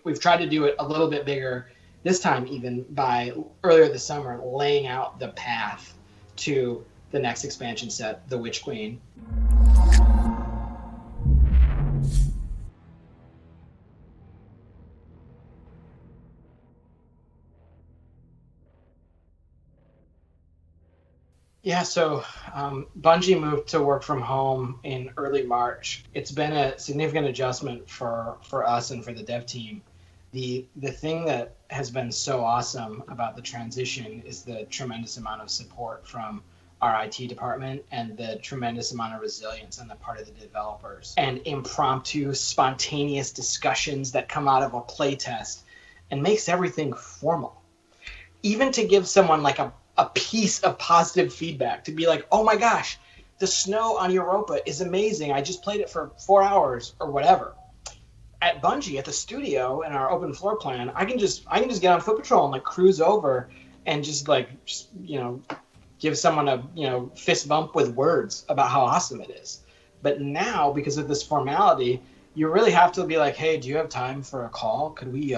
we've tried to do it a little bit bigger this time, even by earlier this summer laying out the path to the next expansion set, the Witch Queen. Yeah, so Bungie moved to work from home in early March. It's been a significant adjustment for us and for the dev team. The thing that has been so awesome about the transition is the tremendous amount of support from our IT department and the tremendous amount of resilience on the part of the developers and impromptu, spontaneous discussions that come out of a playtest and makes everything formal. Even to give someone like a piece of positive feedback, to be like, oh my gosh, the snow on Europa is amazing. I just played it for 4 hours or whatever. At Bungie, at the studio, in our open floor plan, I can just get on foot patrol and like cruise over and just give someone a fist bump with words about how awesome it is. But now, because of this formality, you really have to be like, hey, do you have time for a call? Could we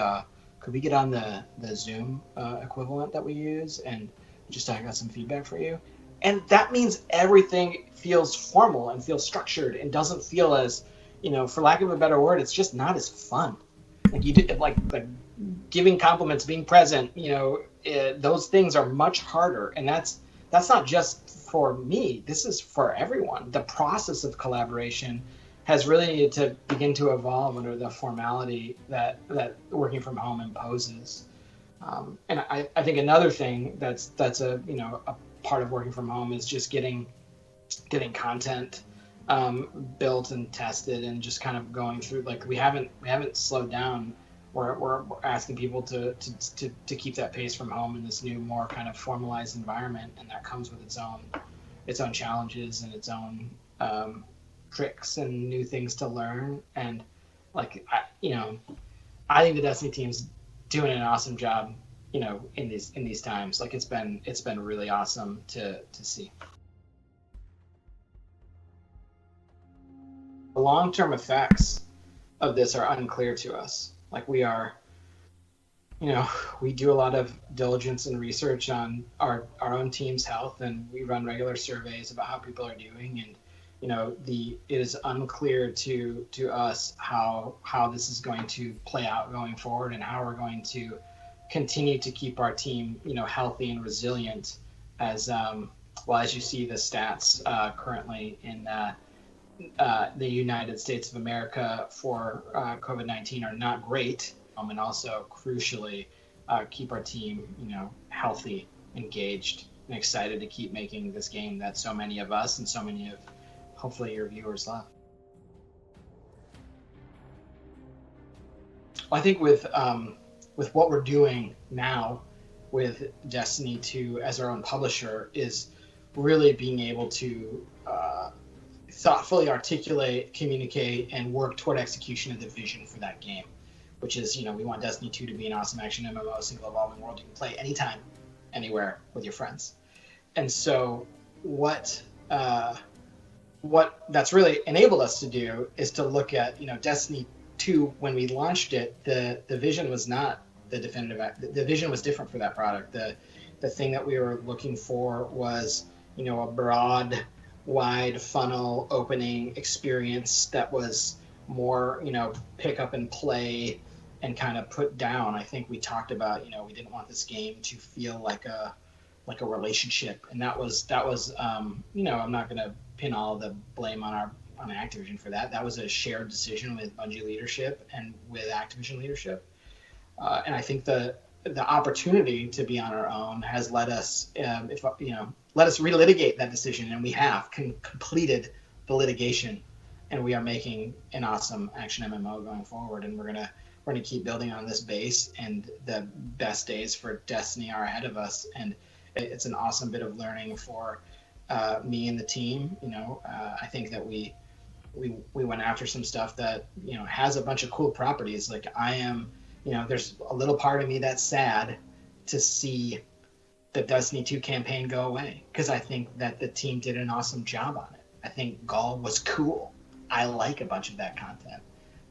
get on the Zoom equivalent that we use and just I got some feedback for you? And that means everything feels formal and feels structured and doesn't feel as, for lack of a better word, it's just not as fun. Like you did, like giving compliments, being present, those things are much harder. And that's not just for me. This is for everyone. The process of collaboration has really needed to begin to evolve under the formality that working from home imposes. And I think another thing that's a part of working from home is just getting content built and tested and just kind of going through. Like we haven't slowed down. We're asking people to keep that pace from home in this new, more kind of formalized environment, and that comes with its own challenges and its own tricks and new things to learn. And like I think the Destiny team's doing an awesome job, in these times. Like it's been really awesome to see. The long-term effects of this are unclear to us. Like we do a lot of diligence and research on our own team's health, and we run regular surveys about how people are doing. And it is unclear to us how this is going to play out going forward, and how we're going to continue to keep our team healthy and resilient as you see the stats currently in the United States of America for COVID-19 are not great, and also crucially keep our team healthy, engaged, and excited to keep making this game that so many of us and so many of hopefully your viewers love. Well, I think with what we're doing now with Destiny 2 as our own publisher is really being able to thoughtfully articulate, communicate, and work toward execution of the vision for that game, which is, we want Destiny 2 to be an awesome action MMO, single evolving world you can play anytime, anywhere with your friends. And so what that's really enabled us to do is to look at, Destiny 2, when we launched it, the vision was not the definitive, the vision was different for that product. The thing that we were looking for was, a broad, wide funnel opening experience that was more, pick up and play and kind of put down. I think we talked about, we didn't want this game to feel like a relationship, and that was I'm not going to pin all the blame on Activision for that. That was a shared decision with Bungie leadership and with Activision leadership, and I think the opportunity to be on our own has let us let us relitigate that decision, and we have completed the litigation, and we are making an awesome action MMO going forward, and we're gonna keep building on this base, and the best days for Destiny are ahead of us, and it's an awesome bit of learning for me and the team. I think that we went after some stuff that has a bunch of cool properties. Like I am, there's a little part of me that's sad to see the Destiny 2 campaign go away, because I think that the team did an awesome job on it. I think Gaul was cool. I like a bunch of that content,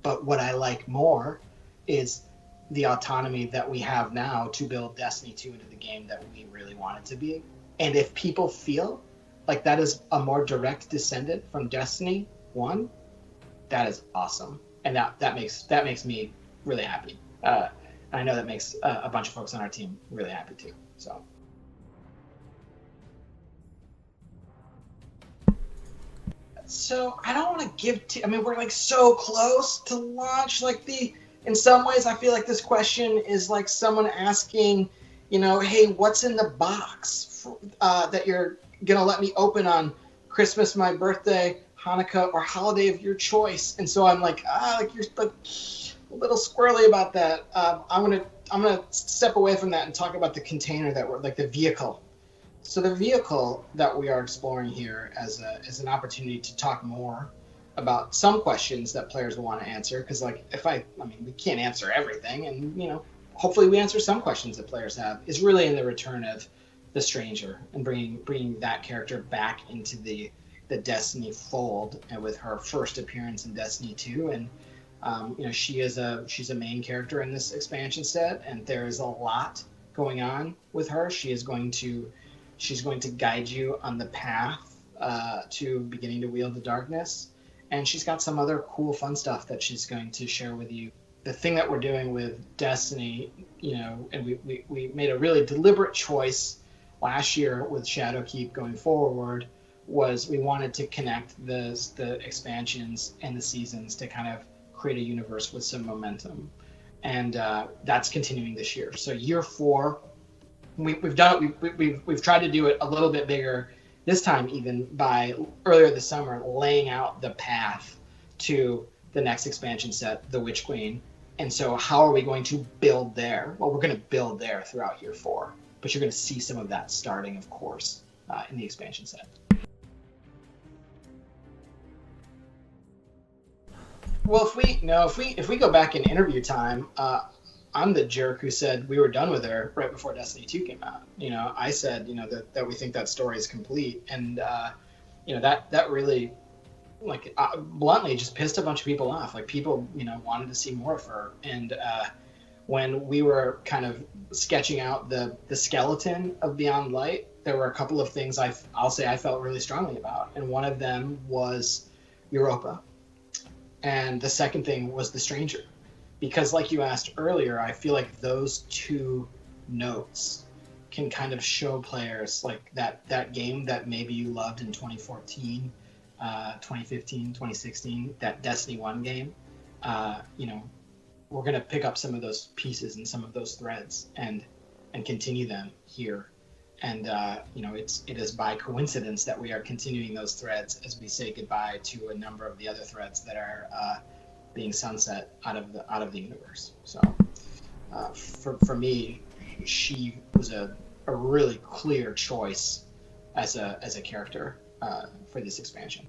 but what I like more is the autonomy that we have now to build Destiny 2 into the game that we really want it to be. And if people feel like that is a more direct descendant from Destiny 1, that is awesome. And that makes me really happy. I know that makes a bunch of folks on our team really happy too. So I don't want to give I mean, we're like so close to launch. In some ways, I feel like this question is like someone asking, hey, what's in the box that you're gonna let me open on Christmas, my birthday, Hanukkah, or holiday of your choice? And so I'm like, you're like a little squirrely about that. I'm gonna step away from that and talk about the container that we're like the vehicle. So the vehicle that we are exploring here as an opportunity to talk more about some questions that players will want to answer, because we can't answer everything, and hopefully we answer some questions that players have, is really in the return of the stranger and bringing that character back into the Destiny fold, and with her first appearance in Destiny 2, and she's a main character in this expansion set, and there is a lot going on with her. She's going to guide you on the path to beginning to wield the darkness. And she's got some other cool, fun stuff that she's going to share with you. The thing that we're doing with Destiny, and we made a really deliberate choice last year with Shadowkeep going forward, was we wanted to connect the expansions and the seasons to kind of create a universe with some momentum. And that's continuing this year. So year 4, we've tried to do it a little bit bigger this time, even by earlier this summer laying out the path to the next expansion set, the Witch Queen. And so how are we going to build there? Well, we're going to build there throughout year 4, but you're going to see some of that starting, of course, in the expansion set. Well, if we go back in interview time, I'm the jerk who said we were done with her right before Destiny 2 came out. I said, that we think that story is complete. And, that really, bluntly just pissed a bunch of people off. Like, people, wanted to see more of her. And when we were kind of sketching out the skeleton of Beyond Light, there were a couple of things I'll say I felt really strongly about. And one of them was Europa. And the second thing was the Stranger. Because like you asked earlier, I feel like those two notes can kind of show players like that game that maybe you loved in 2014, 2015, 2016, that Destiny 1 game. We're going to pick up some of those pieces and some of those threads and continue them here. And, it is by coincidence that we are continuing those threads as we say goodbye to a number of the other threads that are being sunset out of the universe. So for me, she was a really clear choice as a character for this expansion.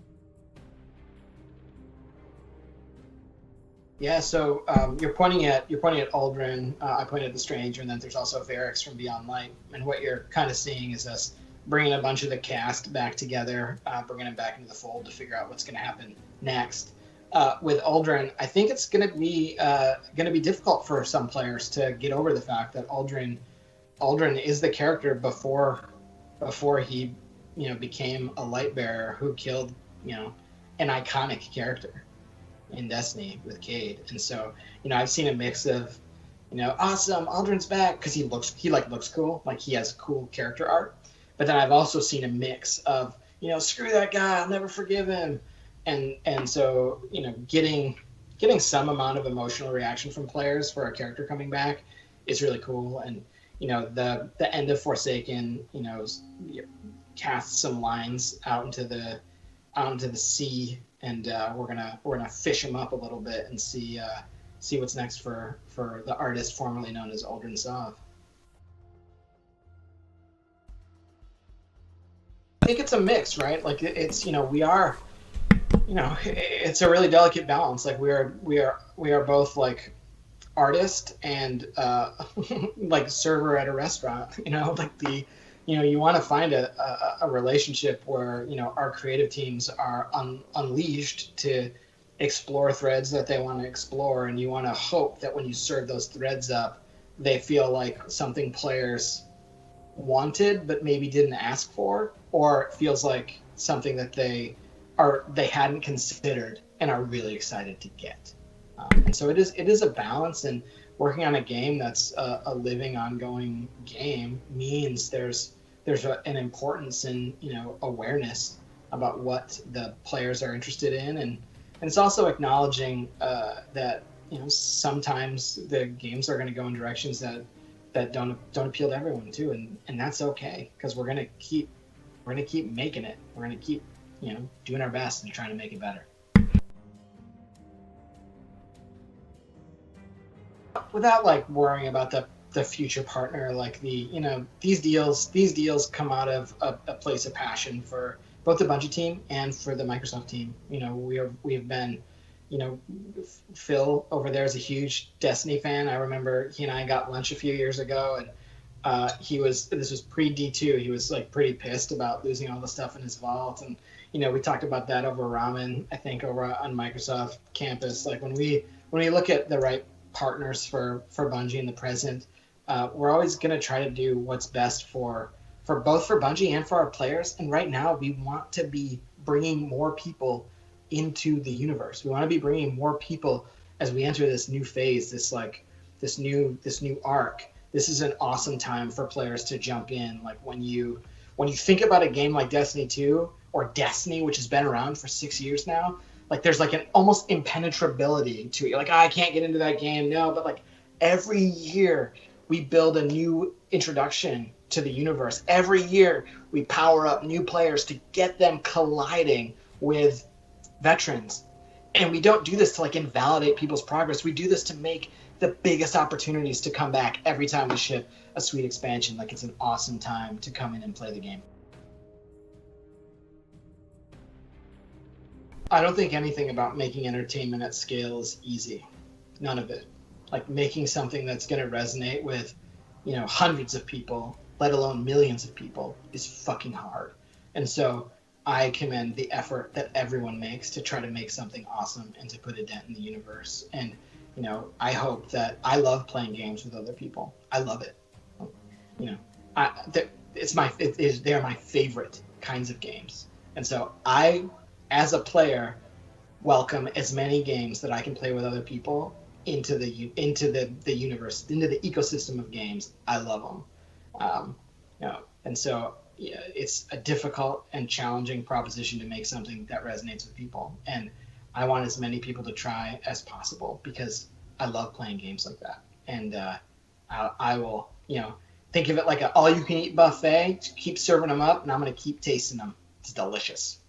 Yeah, so you're pointing at Aldrin, I pointed at the Stranger, and then there's also Varix from Beyond Light. And what you're kind of seeing is us bringing a bunch of the cast back together, bringing them back into the fold to figure out what's going to happen next. With Aldrin, I think it's going to be difficult for some players to get over the fact that Aldrin is the character before he became a light bearer who killed an iconic character in Destiny with Cade. And so I've seen a mix of awesome, Aldrin's back, because he looks cool, like he has cool character art. But then I've also seen a mix of screw that guy, I'll never forgive him. And so, getting some amount of emotional reaction from players for a character coming back is really cool. And, the end of Forsaken, casts some lines out into the sea, and we're gonna fish them up a little bit and see what's next for the artist formerly known as Aldrin Sov. I think it's a mix, right? Like it's we are. It's a really delicate balance. Like we are both like artist and like server at a restaurant. You want to find a relationship where our creative teams are unleashed to explore threads that they want to explore, and you want to hope that when you serve those threads up, they feel like something players wanted but maybe didn't ask for, or it feels like something that they hadn't considered and are really excited to get. And so it is a balance, and working on a game that's a living, ongoing game means there's an importance in, awareness about what the players are interested in, and it's also acknowledging that sometimes the games are going to go in directions that don't appeal to everyone too, and that's okay, because we're gonna keep making it. We're gonna keep doing our best and trying to make it better. Without like worrying about the future partner, like these deals come out of a place of passion for both the Bungie team and for the Microsoft team. We've been, Phil over there is a huge Destiny fan. I remember he and I got lunch a few years ago, and this was pre D2. He was like pretty pissed about losing all the stuff in his vault, and we talked about that over ramen, I think, over on Microsoft campus. Like when we look at the right partners for Bungie in the present, we're always going to try to do what's best for Bungie and for our players. And right now we want to be bringing more people into the universe. We want to be bringing more people as we enter this new phase, this new arc. This is an awesome time for players to jump in. Like when you think about a game like Destiny 2 or Destiny, which has been around for 6 years now, like there's like an almost impenetrability to it. You're like, I can't get into that game. No, but like every year we build a new introduction to the universe. Every year we power up new players to get them colliding with veterans. And we don't do this to like invalidate people's progress. We do this to make the biggest opportunities to come back every time we ship a sweet expansion. Like it's an awesome time to come in and play the game. I don't think anything about making entertainment at scale is easy. None of it. Like making something that's going to resonate with, hundreds of people, let alone millions of people, is fucking hard. And so I commend the effort that everyone makes to try to make something awesome and to put a dent in the universe. And, I hope that I love playing games with other people. I love it. They're my favorite kinds of games. And so I, as a player, welcome as many games that I can play with other people into the universe, into the ecosystem of games. I love them. And so it's a difficult and challenging proposition to make something that resonates with people. And I want as many people to try as possible because I love playing games like that. And I will, think of it like an all-you-can-eat buffet. Keep serving them up, and I'm going to keep tasting them. It's delicious.